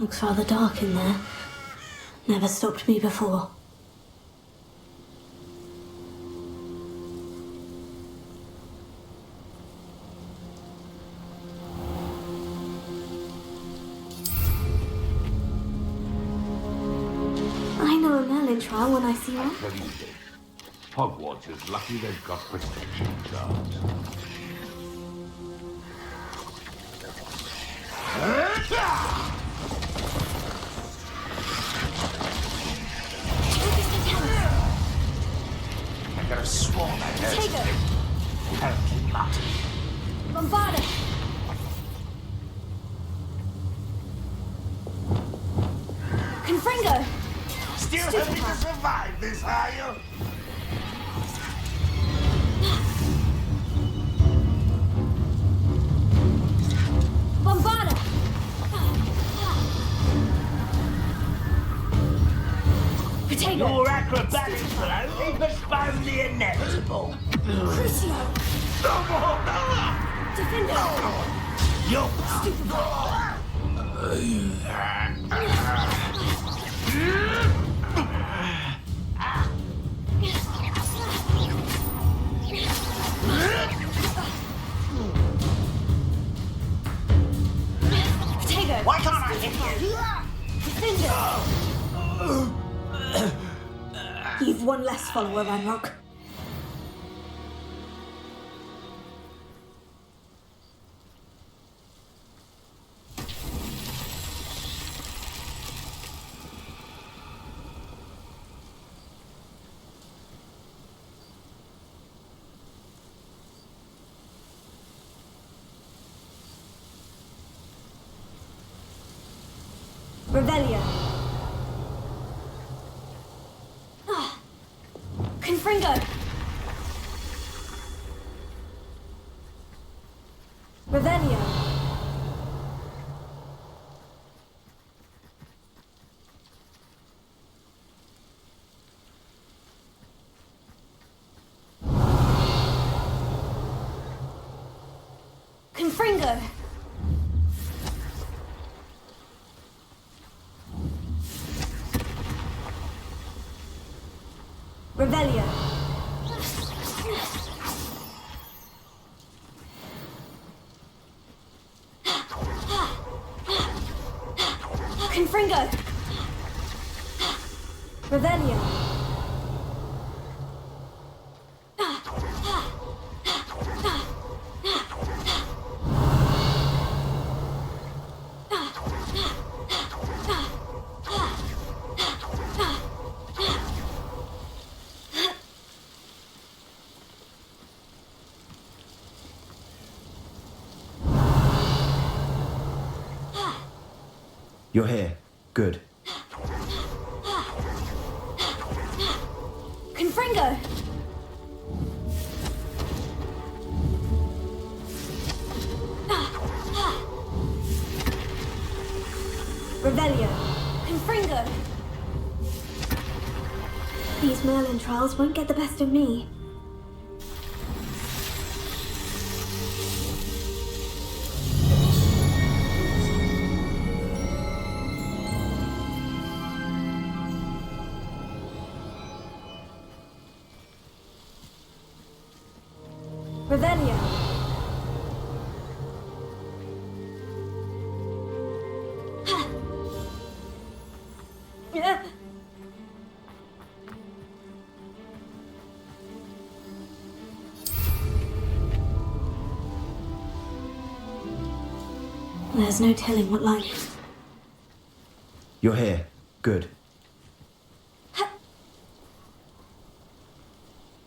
Looks rather dark in there. Never stopped me before. I know a Merlin trial when I see one. Tell you this, Hogwarts is lucky they've got protection guards. I could have sworn I heard something. Apparently not. Bombarda! Confringo! Still hoping to survive this, are you? Bombarda! Potato! Your acrobatics will only postpone the inevitable. Crucio! Defender! You're Potato! Why can't I hit you? Defender! You've one less follower, Ranrock. Revelio. Confringo. Revelio. Confringo. Revelio. Confringo. Revelio. You're here. Good. Confringo. Revelio. Confringo. These Merlin trials won't get the best of me. Revelio. There's no telling what light. You're here. Good.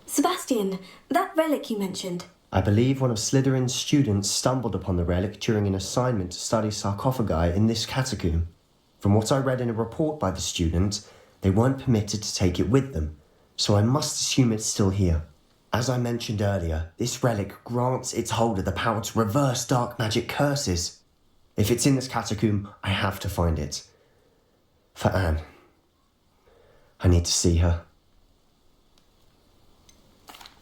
Sebastian, that relic you mentioned. I believe one of Slytherin's students stumbled upon the relic during an assignment to study sarcophagi in this catacomb. From what I read in a report by the student, they weren't permitted to take it with them, so I must assume it's still here. As I mentioned earlier, this relic grants its holder the power to reverse dark magic curses. If it's in this catacomb, I have to find it. For Anne. I need to see her.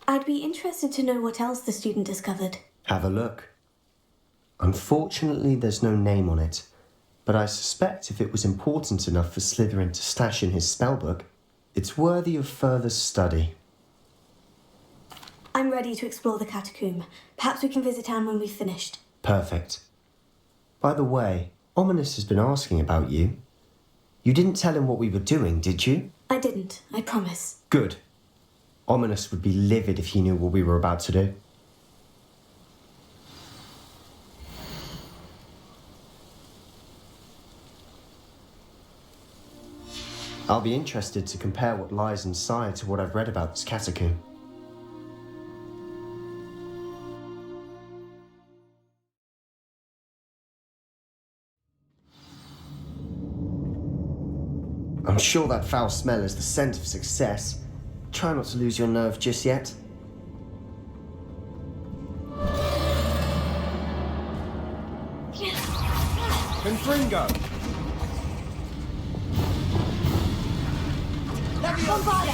I'd be interested to know what else the student discovered. Have a look. Unfortunately, there's no name on it. but I suspect if it was important enough for Slytherin to stash in his spellbook, it's worthy of further study. I'm ready to explore the catacomb. Perhaps we can visit Anne when we've finished. Perfect. By the way, Ominous has been asking about you. You didn't tell him what we were doing, did you? I didn't, I promise. Good. Ominous would be livid if he knew what we were about to do. I'll be interested to compare what lies inside to what I've read about this catacomb. I'm sure that foul smell is the scent of success. Try not to lose your nerve just yet. Confringo! Bombarda!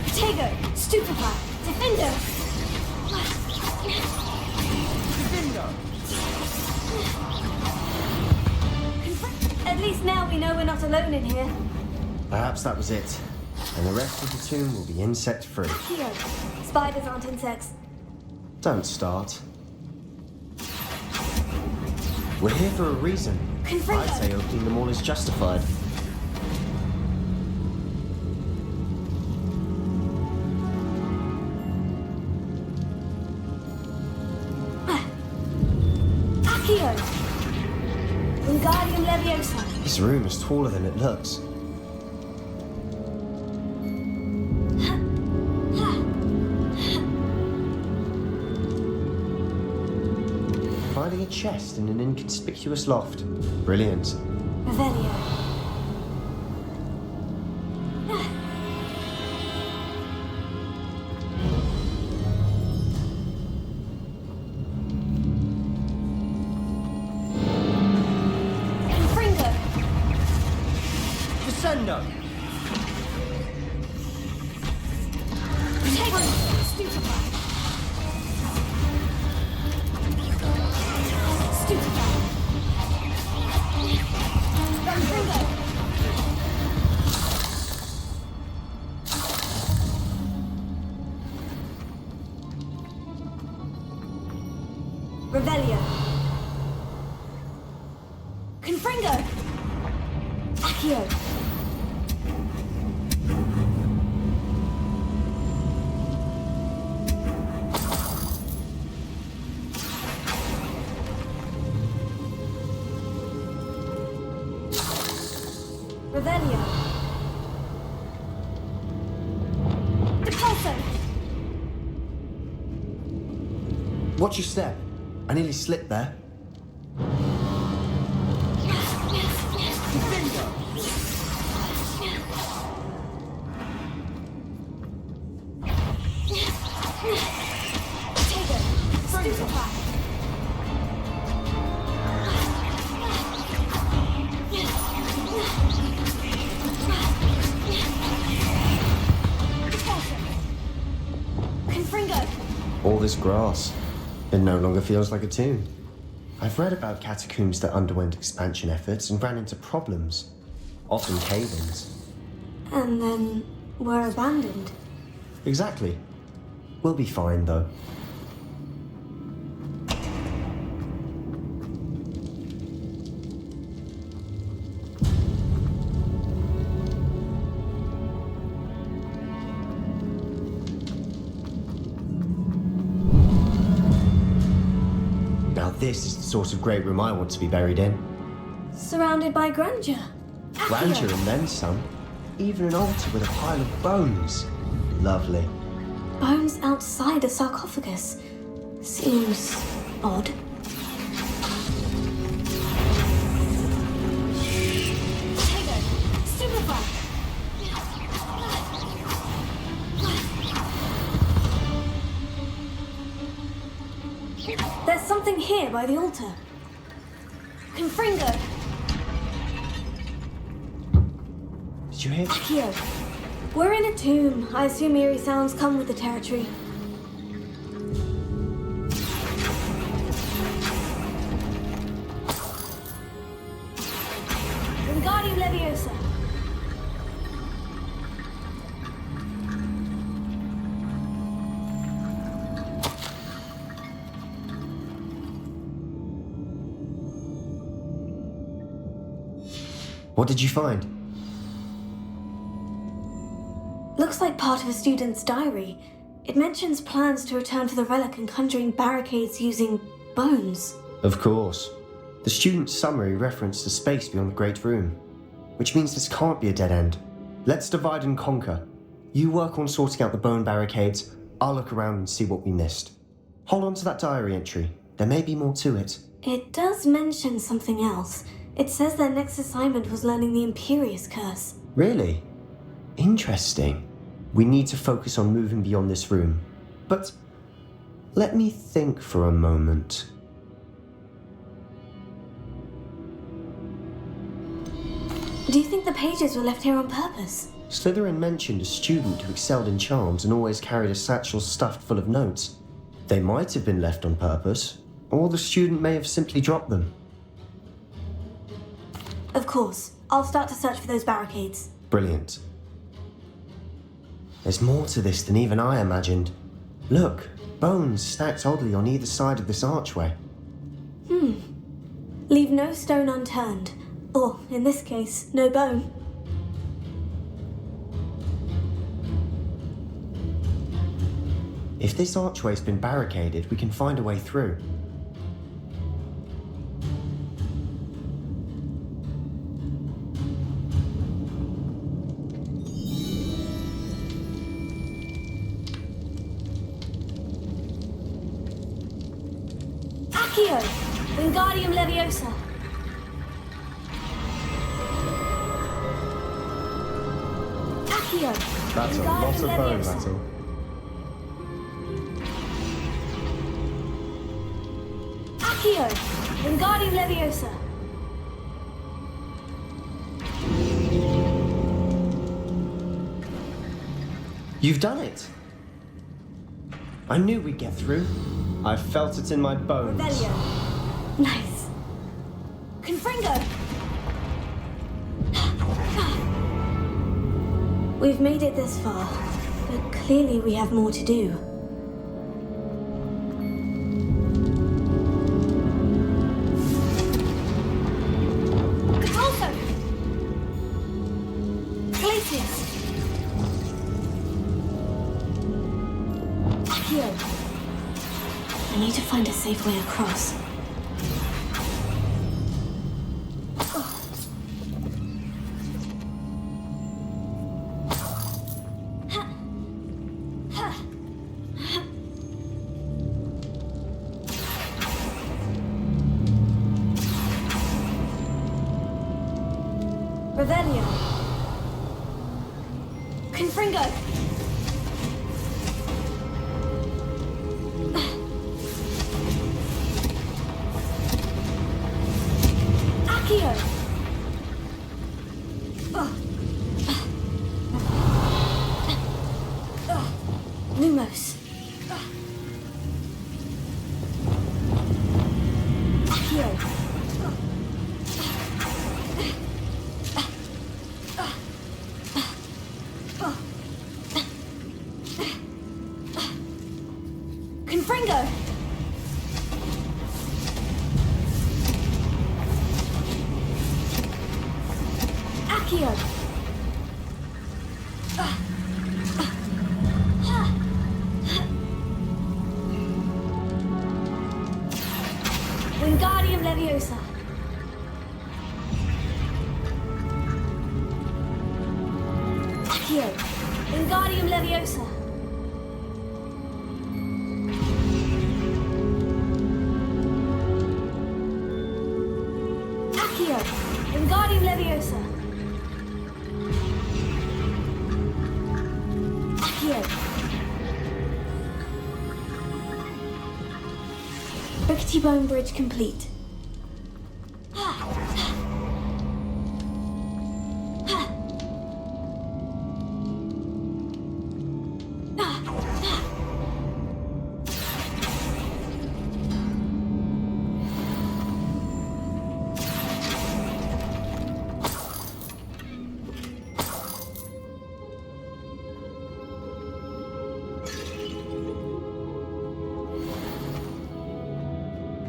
Tego! Stupefy! Defender! At least now we know we're not alone in here. Perhaps that was it. And the rest of the tomb will be insect-free. Here. Spiders aren't insects. Don't start. We're here for a reason. Confringo! I'd say opening them all is justified. Accio! Wingardium Leviosa! This room is taller than it looks. Finding a chest in an inconspicuous loft. Brilliant. Revelio. Confringo. Descendo! Tego! Stupefy! Stupefy! Confringo! Revelio. Confringo! Accio! Revelio. Depulso. Watch your step. I nearly slipped there. Tego. Stupefy. Depulso. Confringo. All this grass. It no longer feels like a tomb. I've read about catacombs that underwent expansion efforts and ran into problems. Often cave-ins. And then were abandoned. Exactly. We'll be fine, though. Now this is the sort of great room I want to be buried in. Surrounded by grandeur. Accio. Grandeur and then some. Even an altar with a pile of bones. Lovely. Bones outside a sarcophagus. Seems odd. Tego. Stupefy. There's something here by the altar. Confringo. Did you hear? Accio. We're in a tomb. I assume eerie sounds come with the territory. What did you find? Looks like part of a student's diary. It mentions plans to return to the relic and conjuring barricades using bones. Of course. The student's summary referenced the space beyond the Great Room, which means this can't be a dead end. Let's divide and conquer. You work on sorting out the bone barricades, I'll look around and see what we missed. Hold on to that diary entry. There may be more to it. It does mention something else. It says their next assignment was learning the Imperious Curse. Really? Interesting. We need to focus on moving beyond this room. But let me think for a moment. Do you think the pages were left here on purpose? Slytherin mentioned a student who excelled in charms and always carried a satchel stuffed full of notes. They might have been left on purpose, or the student may have simply dropped them. Of course. I'll start to search for those barricades. Brilliant. There's more to this than even I imagined. Look, bones stacked oddly on either side of this archway. Leave no stone unturned. Or, in this case, no bone. If this archway's been barricaded, we can find a way through. Accio! Wingardium Leviosa! Accio! That's a Wingardium lot of bone Leviosa. rattle. Accio! Wingardium Leviosa! You've done it! I knew we'd get through. I felt it in my bones. Revelio. Nice. Confringo! We've made it this far, but clearly we have more to do. Catalso! Glacius! Accio! I need to find a safe way across. Revelio. Confringo. Accio. Lumos. Accio. Confringo! Accio! Wingardium Leviosa! Accio! Wingardium Leviosa! Accio! Wingardium Leviosa! Accio! Rickety Bone Bridge complete.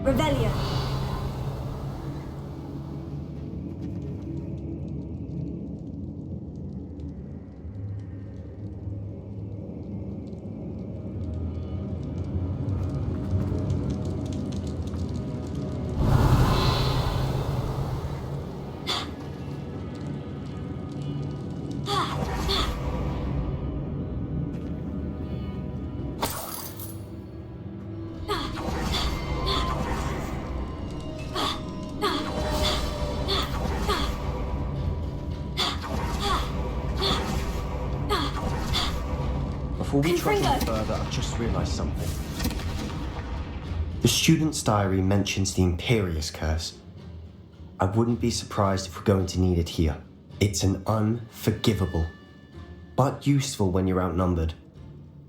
Revelio. Before we trudge on Confringo! further, I've just realised something. The student's diary mentions the Imperious Curse. I wouldn't be surprised if we're going to need it here. It's an unforgivable, but useful when you're outnumbered.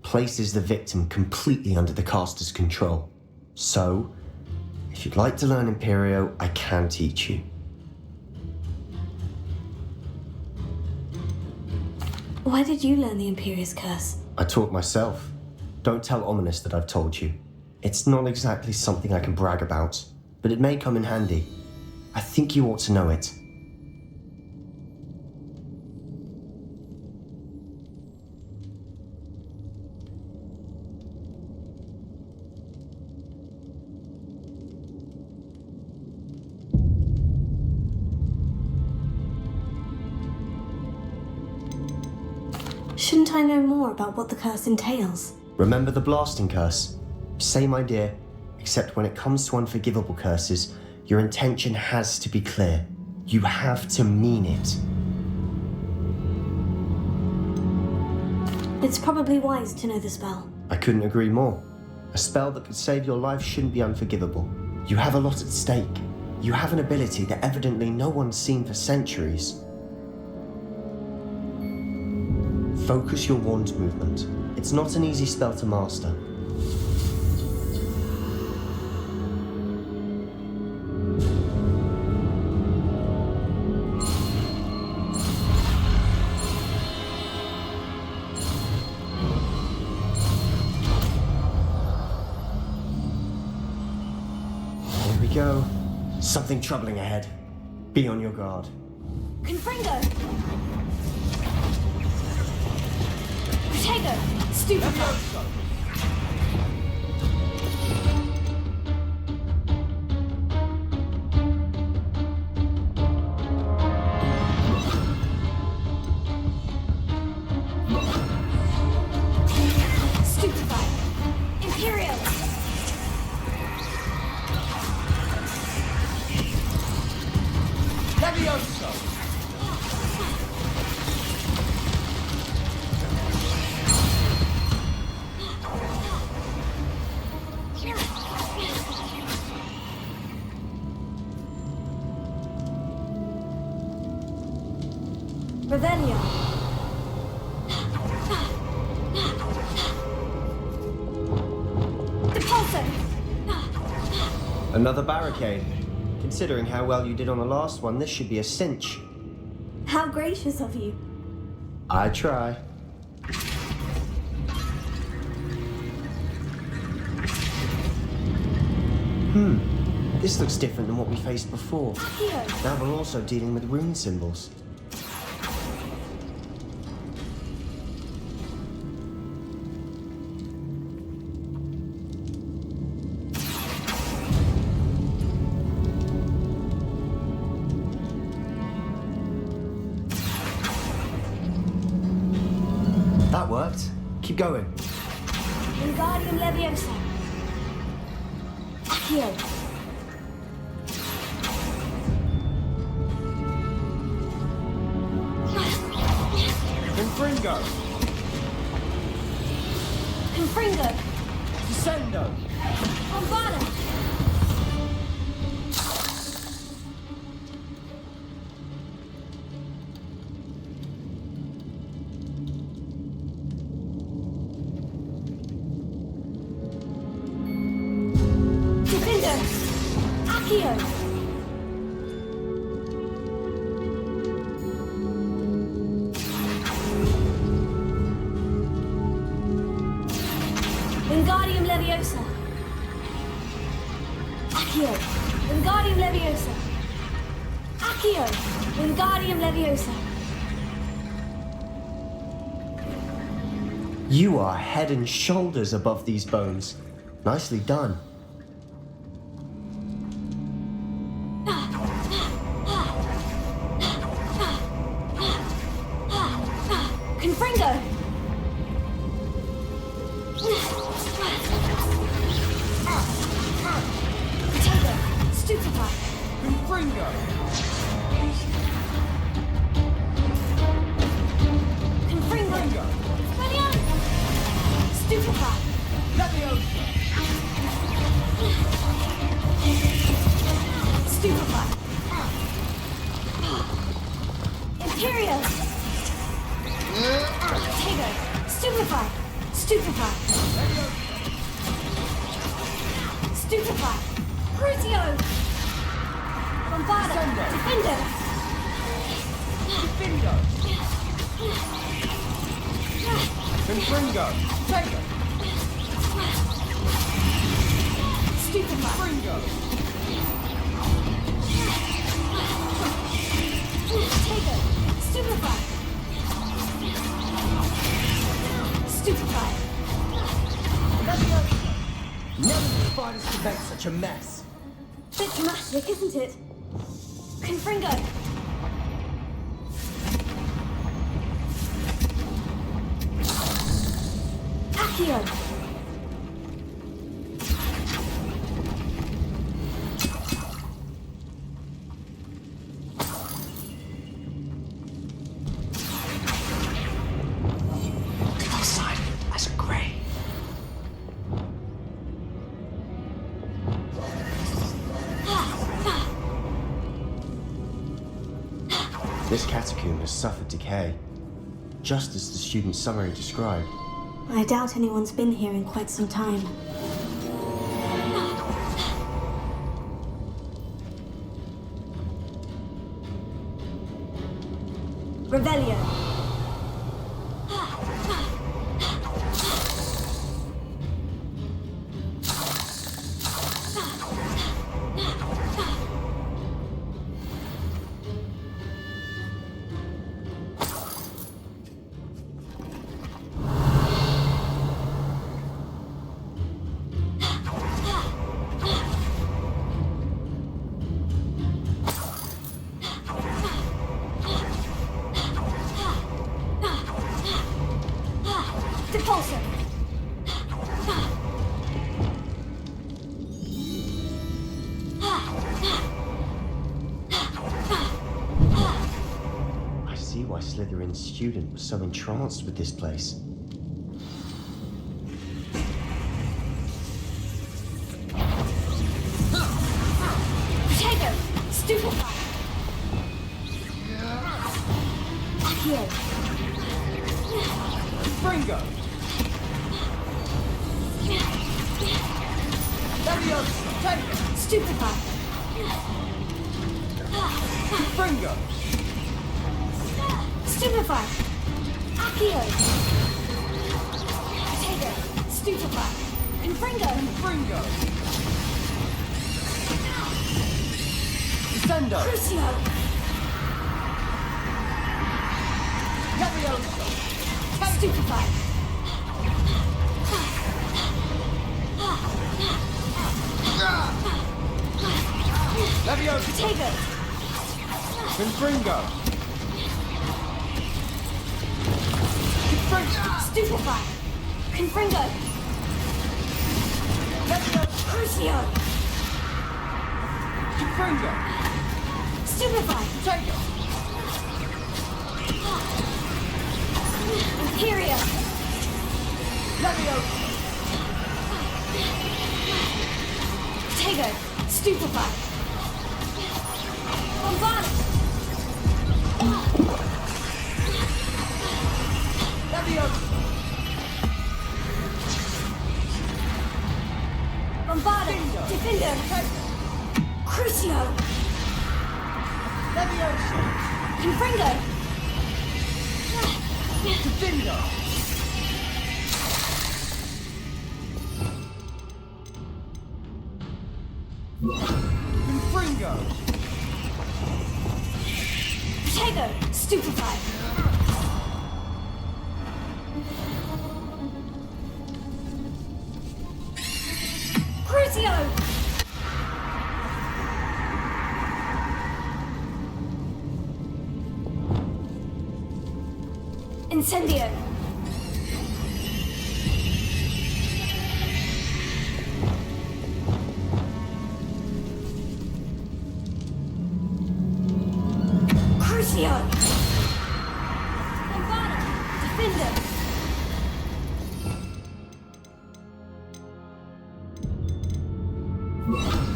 Places the victim completely under the caster's control. So, if you'd like to learn Imperio, I can teach you. Why did you learn the Imperious Curse? I taught myself. Don't tell Ominous that I've told you. It's not exactly something I can brag about, but it may come in handy. I think you ought to know it. Shouldn't I know more about what the curse entails? Remember the blasting curse? Same idea, except when it comes to unforgivable curses, your intention has to be clear. You have to mean it. It's probably wise to know the spell. I couldn't agree more. A spell that could save your life shouldn't be unforgivable. You have a lot at stake. You have an ability that evidently no one's seen for centuries. Focus your wand movement. It's not an easy spell to master. Here we go. Something troubling ahead. Be on your guard. Confringo! Protego! Stupefy! Stupefy! Imperial! Levioso! Revelio! Depulso! Another barricade. Considering how well you did on the last one, this should be a cinch. How gracious of you. I try. This looks different than what we faced before. Accio! Now we're also dealing with rune symbols. That worked. Keep going. Wingardium Leviosa! Accio! Confringo! Confringo! Descendo! Bombada! Defender! Accio! Wingardium Leviosa! Accio! Wingardium Leviosa! Accio! Wingardium Leviosa! You are head and shoulders above these bones. Nicely done. Confringo! Protego! Stupefy! Confringo! Confringo! Revelio! Crucio! Bombarda! Defender! Bingo! Confringo! Take it! Stupefy! Fringo! Take it! Stupefy! Stupefy! Never did spiders to make such a mess. Bit dramatic, isn't it? Confringo! Accio! Outside as a grey. This catacomb has suffered decay, just as the student's summary described. I doubt anyone's been here in quite some time. Revelio! Depulso! I see why Slytherin's student was so entranced with this place. Potato! Stupefy! Accio! Fringo! Leviosa! Take it! Stupefy! Fringo! Stupefy! Accio! Potato! Stupefy! Confringo! Fringo! Descendo! Crucio! Leviosa! Stupefy! Leviosa! Potato! Confringo! Stupefy! Confringo! Leviosa! Crucio! Confringo! Stupefy! Take it! Imperio! Leviosa! Potato! Stupefy! Bombarda! Leviosa! Bombarda! Defender! Take it! Crucio! Leviosa! Confringo! Defendo! Confringo! Potato! Stupefy! Crucio! Incendio! Crucio! Bombarda! Defender!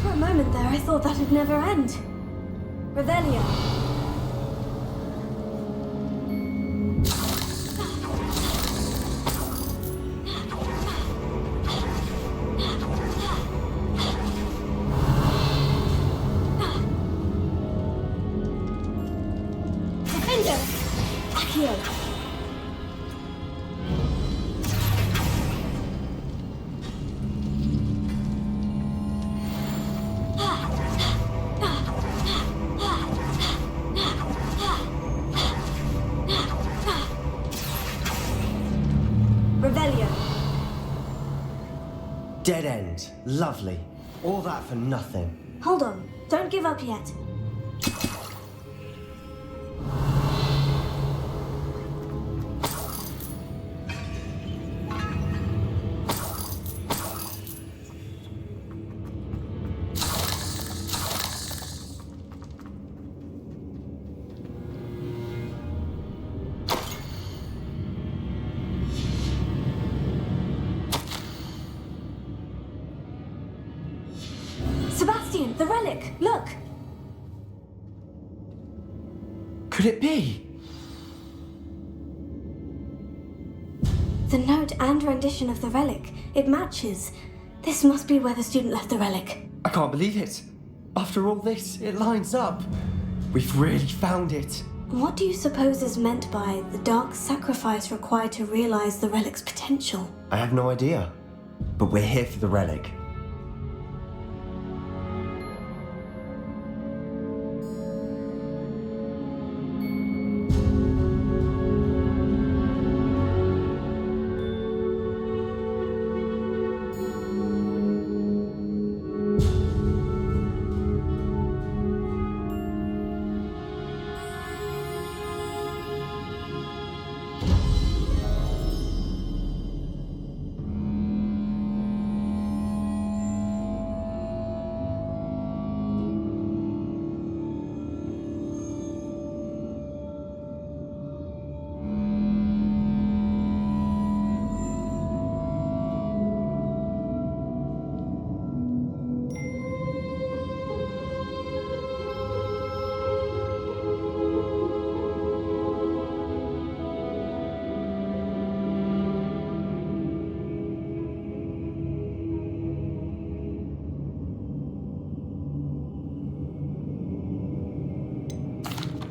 For a moment there, I thought that'd never end. Revelio! Accio. Revelio. Dead end. Lovely. All that for nothing. Hold on. Don't give up yet. Sebastian, the relic! Look! Could it be? The note and rendition of the relic. It matches. This must be where the student left the relic. I can't believe it. After all this, it lines up. We've really found it. What do you suppose is meant by the dark sacrifice required to realize the relic's potential? I have no idea. But we're here for the relic.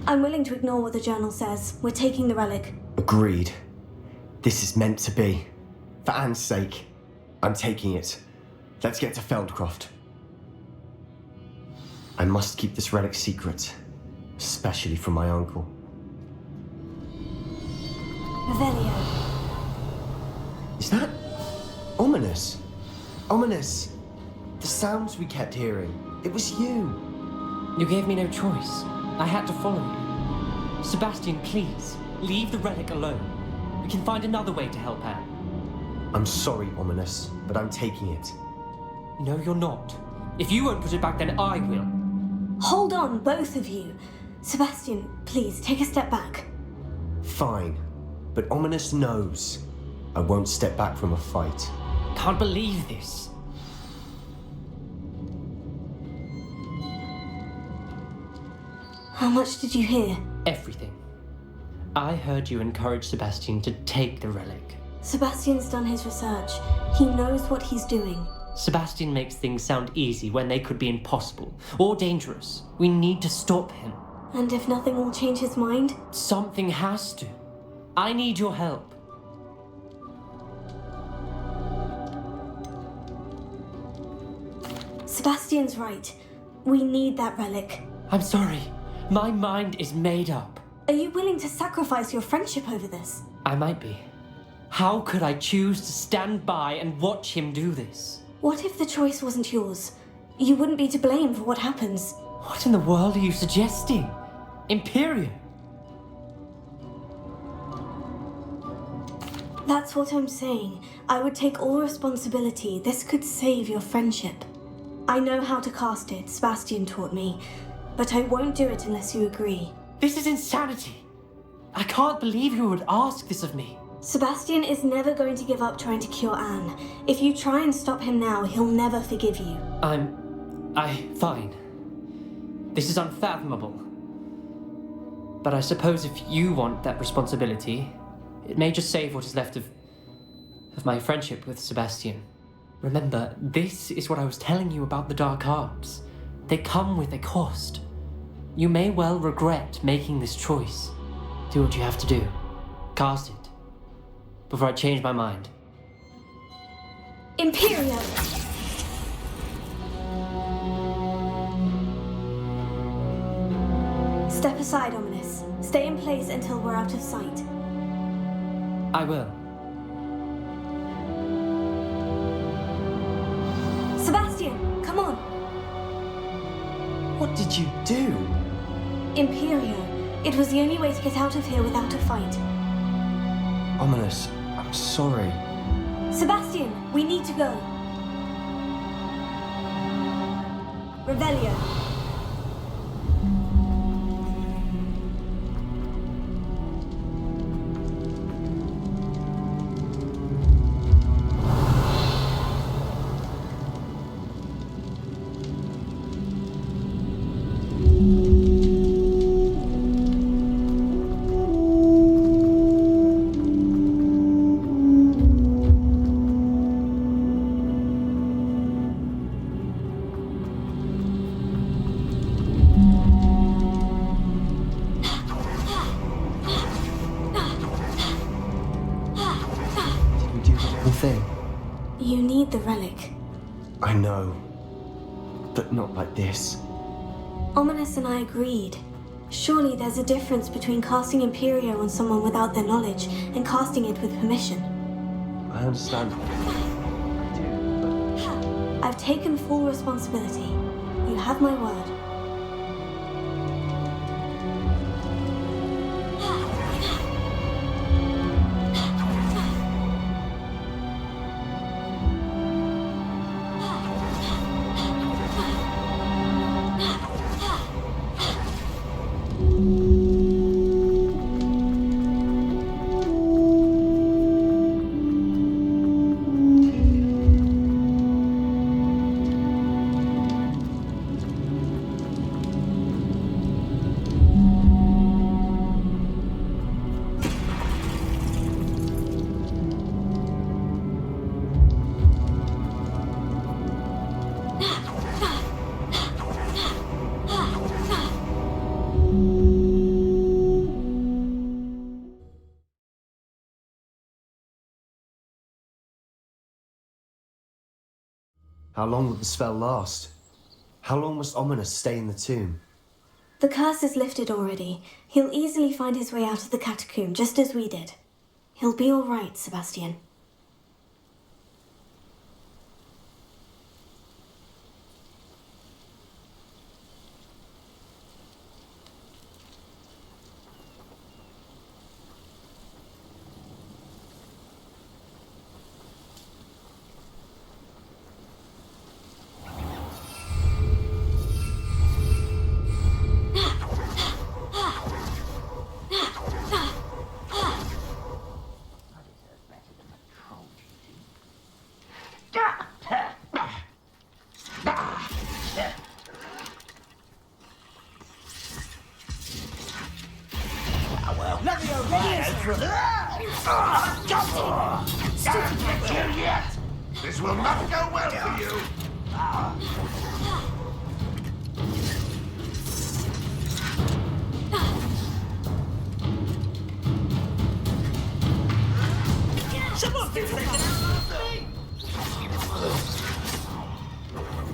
I'm willing to ignore what the journal says. We're taking the relic. Agreed. This is meant to be. For Anne's sake, I'm taking it. Let's get to Feldcroft. I must keep this relic secret, especially from my uncle. Revelio. Is that ominous? Ominous. The sounds we kept hearing. It was you. You gave me no choice. I had to follow you. Sebastian, please, leave the relic alone. We can find another way to help Anne. I'm sorry, Ominous, but I'm taking it. No, you're not. If you won't put it back, then I will. Hold on, both of you. Sebastian, please, take a step back. Fine, but Ominous knows I won't step back from a fight. Can't believe this. How much did you hear? Everything. I heard you encourage Sebastian to take the relic. Sebastian's done his research. He knows what he's doing. Sebastian makes things sound easy when they could be impossible or dangerous. We need to stop him. And if nothing will change his mind? Something has to. I need your help. Sebastian's right. We need that relic. I'm sorry. My mind is made up. Are you willing to sacrifice your friendship over this? I might be. How could I choose to stand by and watch him do this? What if the choice wasn't yours? You wouldn't be to blame for what happens. What in the world are you suggesting? Imperium? That's what I'm saying. I would take all responsibility. This could save your friendship. I know how to cast it, Sebastian taught me, but I won't do it unless you agree. This is insanity. I can't believe you would ask this of me. Sebastian is never going to give up trying to cure Anne. If you try and stop him now, he'll never forgive you. Fine. This is unfathomable. But I suppose if you want that responsibility, it may just save what is left of my friendship with Sebastian. Remember, this is what I was telling you about the dark arts. They come with a cost. You may well regret making this choice. Do what you have to do. Cast it. Before I change my mind. Imperio! Step aside, Ominous. Stay in place until we're out of sight. I will. Sebastian, come on! What did you do? Imperio. It was the only way to get out of here without a fight. Ominous, I'm sorry. Sebastian, we need to go. Revelio. Did we do the whole thing? You need the relic. I know. But not like this. Ominous and I agreed. Surely there's a difference between casting Imperio on someone without their knowledge and casting it with permission. I understand. I do, I've taken full responsibility. You have my word. How long will the spell last? How long must Ominous stay in the tomb? The curse is lifted already. He'll easily find his way out of the catacomb, just as we did. He'll be all right, Sebastian. Don't get you yet! This will not go well for you!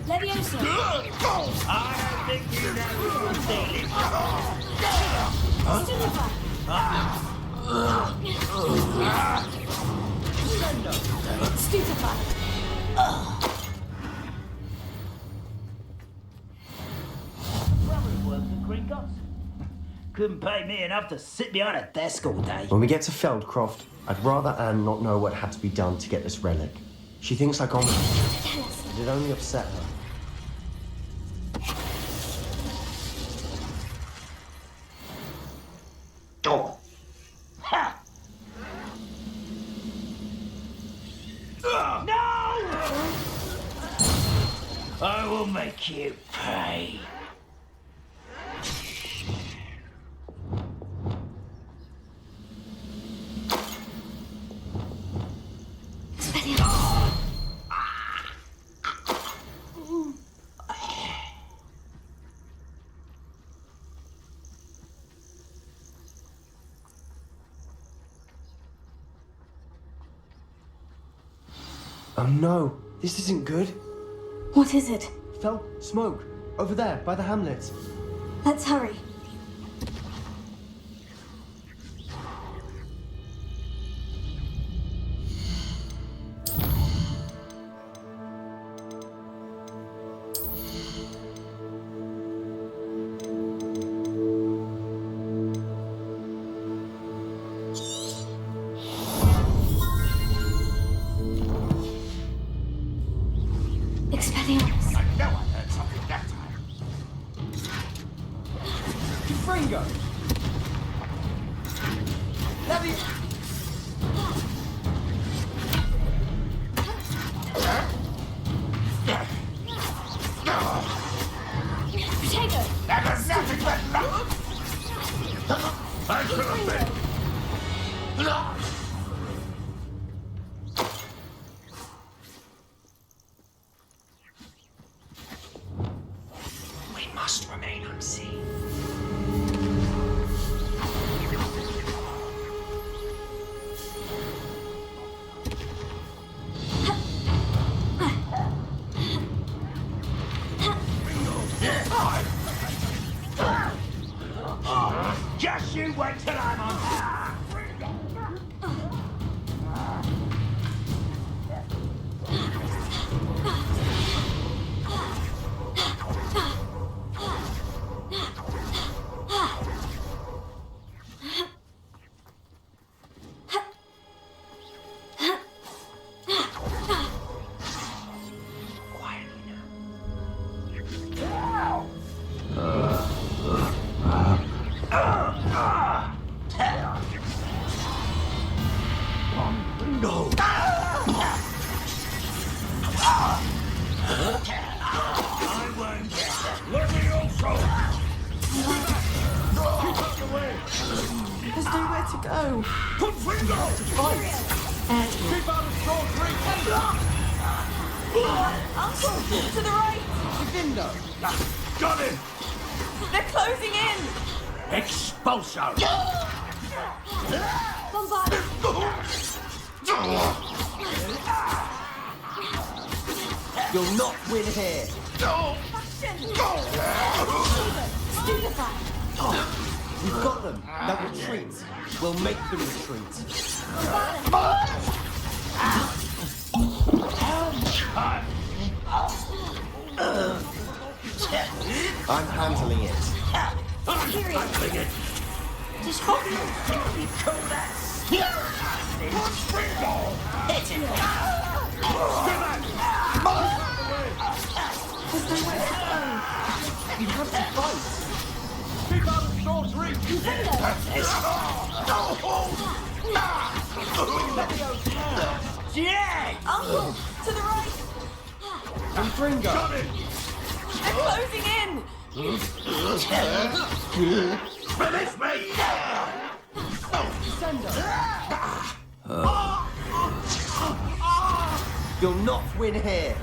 Leviosa! I don't think you know your feelings. Stupefy! Well, it worked for Gringotts. Couldn't pay me enough to sit behind a desk all day. When we get to Feldcroft, I'd rather Anne not know what had to be done to get this relic. She thinks like Ominous, and it only upset her. Oh. Ha! No! I will make you pay. Oh no, this isn't good. What is it? Felt smoke over there by the hamlet. Let's hurry. Expelliarmus. I know I heard something that time. Fringo! Potato! That was nothing but luck! I should have been... We must remain unseen. Just you wait till I'm on. Quietly now. No! I won't get that. Let me also! Keep out the way! There's nowhere to go. Put Fringo! Keep out of strong reach! Uncle, to the right. Defendo! Got him! They're closing in. Expulso! Bombard! You'll not win here. Stupefy! We've got them. They'll retreat. We'll make them retreat. I'm handling it. Period. Just hold it. There's nowhere to go. You have to fight. Keep out of short reach! Yeah! Uncle, to the right. And Fringo. Got him! They're closing in. Release me! You'll not win here.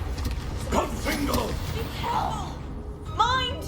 Put Fringo! Mind.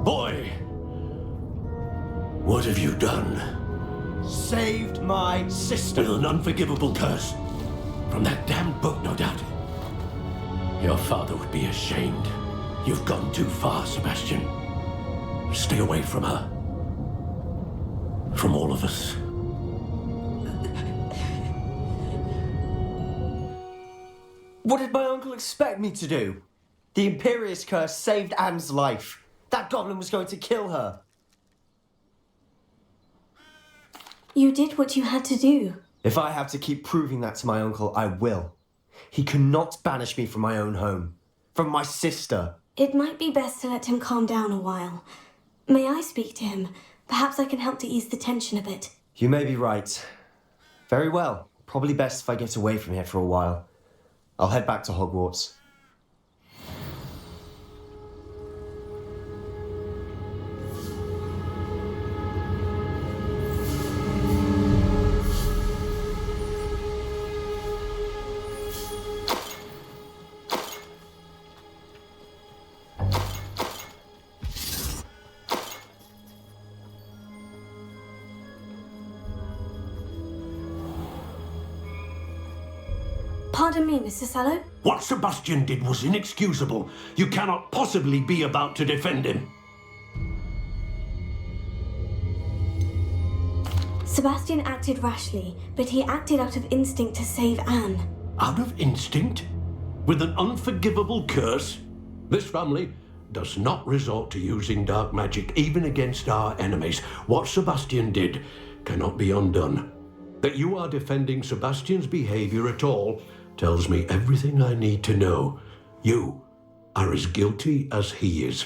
Boy! What have you done? Saved my sister. With an unforgivable curse. From that damned book, no doubt. Your father would be ashamed. You've gone too far, Sebastian. Stay away from her. From all of us. What did my uncle expect me to do? The Imperious curse saved Anne's life. That goblin was going to kill her. You did what you had to do. If I have to keep proving that to my uncle, I will. He cannot banish me from my own home. From my sister. It might be best to let him calm down a while. May I speak to him? Perhaps I can help to ease the tension a bit. You may be right. Very well. Probably best if I get away from here for a while. I'll head back to Hogwarts. Pardon me, Mr. Sallow? What Sebastian did was inexcusable. You cannot possibly be about to defend him. Sebastian acted rashly, but he acted out of instinct to save Anne. Out of instinct? With an unforgivable curse? This family does not resort to using dark magic even against our enemies. What Sebastian did cannot be undone. That you are defending Sebastian's behavior at all tells me everything I need to know. You are as guilty as he is.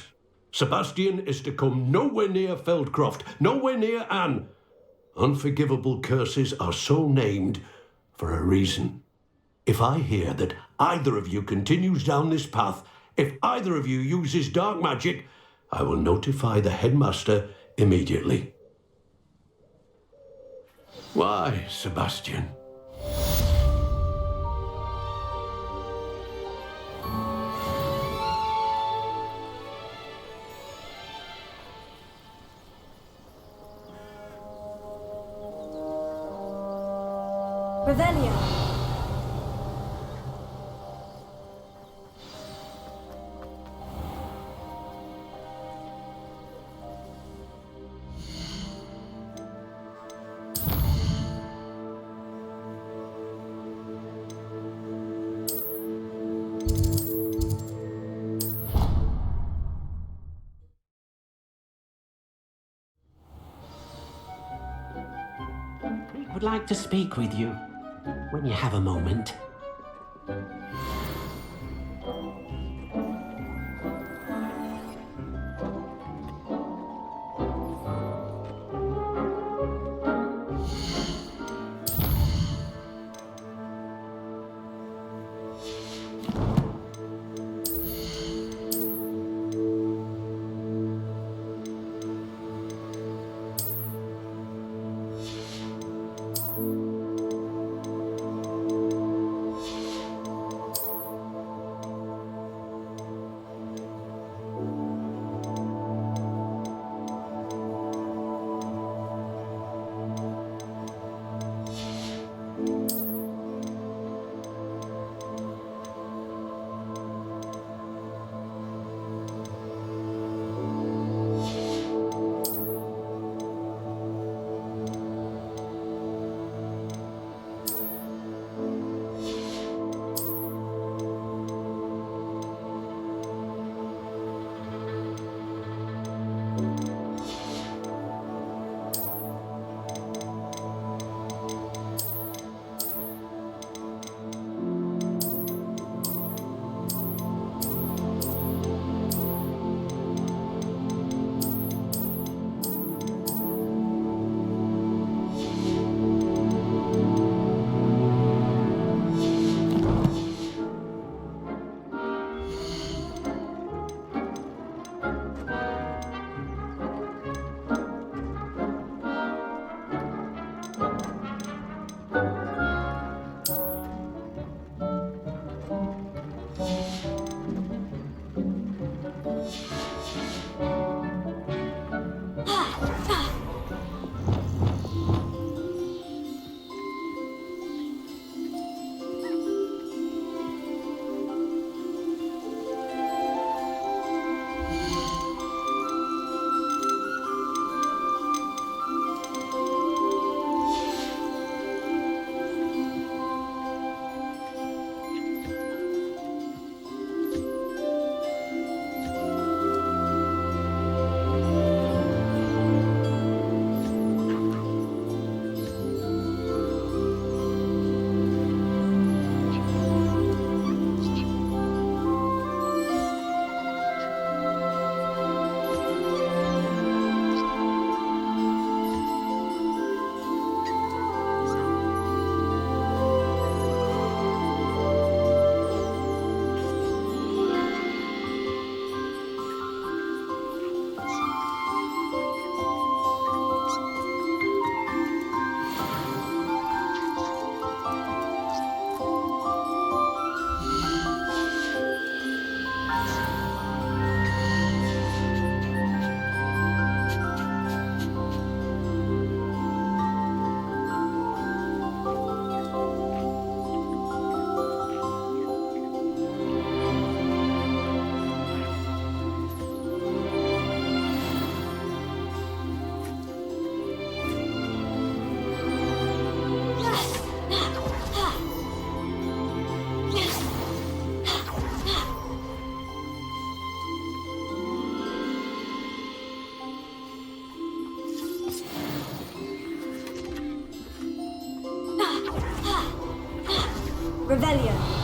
Sebastian is to come nowhere near Feldcroft, nowhere near Anne. Unforgivable curses are so named for a reason. If I hear that either of you continues down this path, if either of you uses dark magic, I will notify the headmaster immediately. Why, Sebastian? Revelio. I would like to speak with you when you have a moment. Revelio.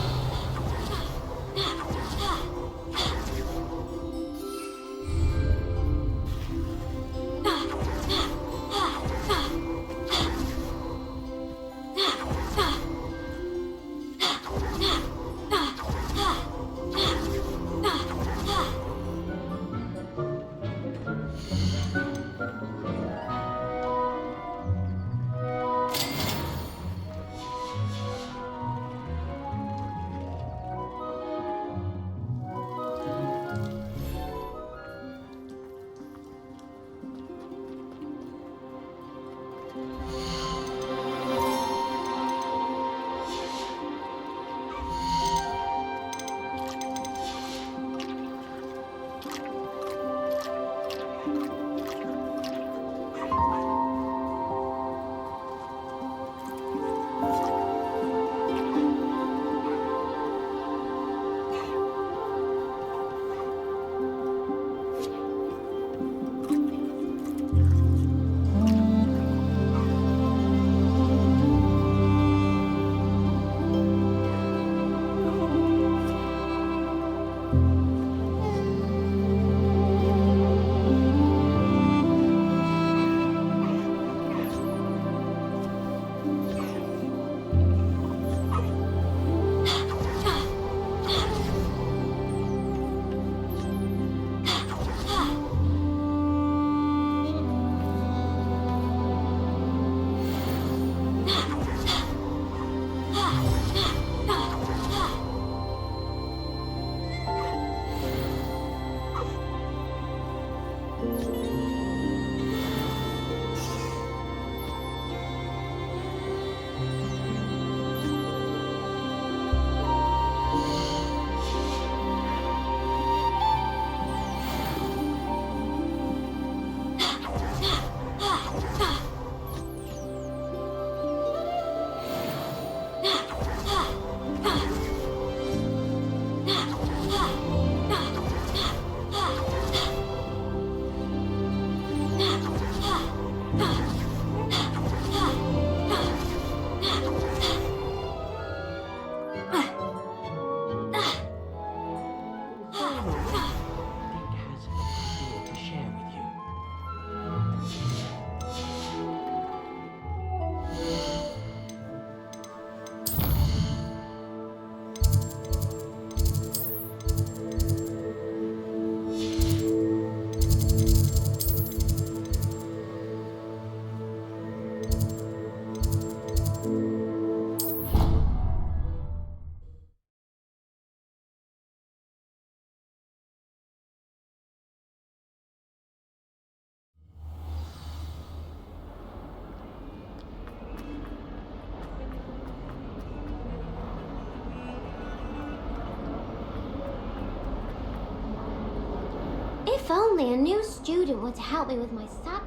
If only a new student were to help me with my sub.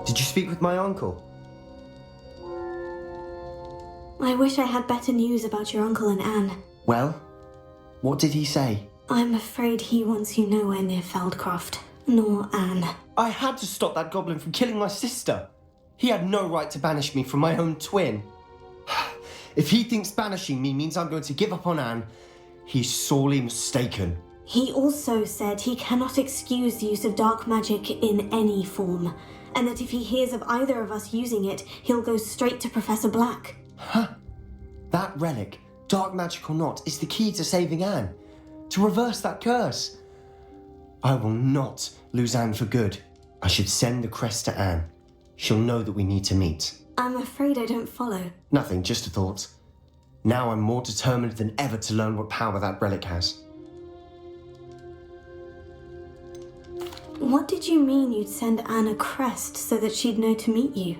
Did you speak with my uncle? I wish I had better news about your uncle and Anne. Well, what did he say? I'm afraid he wants you nowhere near Feldcroft, nor Anne. I had to stop that goblin from killing my sister. He had no right to banish me from my own twin. If he thinks banishing me means I'm going to give up on Anne, he's sorely mistaken. He also said he cannot excuse the use of dark magic in any form, and that if he hears of either of us using it, he'll go straight to Professor Black. Huh? That relic, dark magic or not, is the key to saving Anne. To reverse that curse. I will not lose Anne for good. I should send the crest to Anne. She'll know that we need to meet. I'm afraid I don't follow. Nothing, just a thought. Now I'm more determined than ever to learn what power that relic has. What did you mean you'd send Anne a crest so that she'd know to meet you?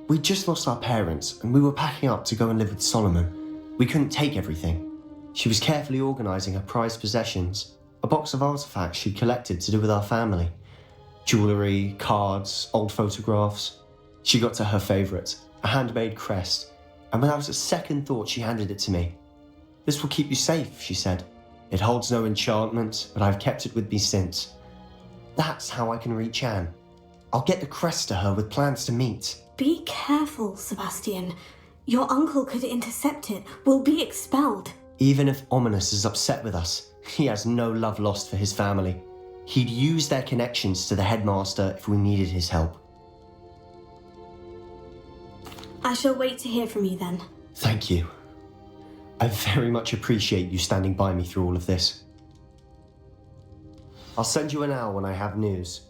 We'd just lost our parents, and we were packing up to go and live with Solomon. We couldn't take everything. She was carefully organising her prized possessions, a box of artifacts she'd collected to do with our family. Jewellery, cards, old photographs. She got to her favourite, a handmade crest, and without a second thought she handed it to me. "This will keep you safe," she said. "It holds no enchantment, but I've kept it with me since. That's how I can reach Anne. I'll get the crest to her with plans to meet." Be careful, Sebastian. Your uncle could intercept it. We'll be expelled. Even if Ominous is upset with us, he has no love lost for his family. He'd use their connections to the headmaster if we needed his help. I shall wait to hear from you then. Thank you. I very much appreciate you standing by me through all of this. I'll send you an hour when I have news.